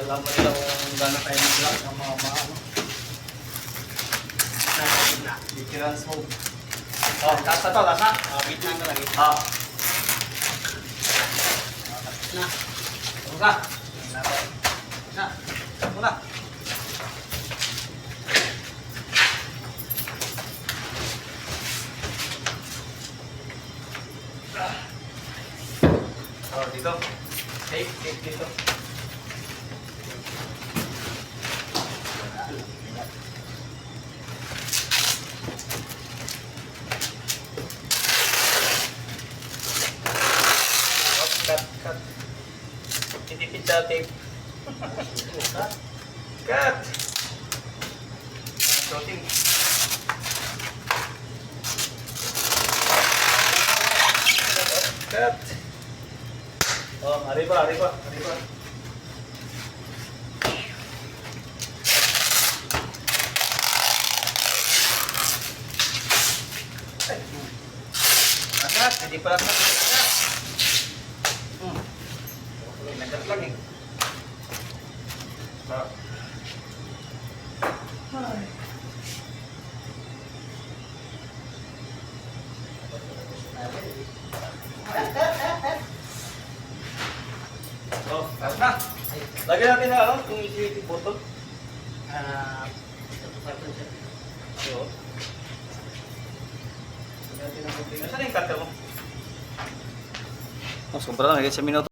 Alam mo nila kung gano'n kayo mag-block ng mga ano. Na. Literal smoke. Oh, lasa to, lasa. Gitna ka lagi. Ah. Na. Tungga. Na. Muna. Oh, dito. Take dito. Cut. Tinipid sa tape. Cut. Shooting. Cut. Oh, arriba. Agad, hindi pala sa Nagkat lang eh. Ay. Oh, tapos na. Lagyan natin na ano, yung utility bottle. So, lagyan natin ang konti. Nasaan yung cutter mo? Oh, sobra lang, lagyan sa minuto.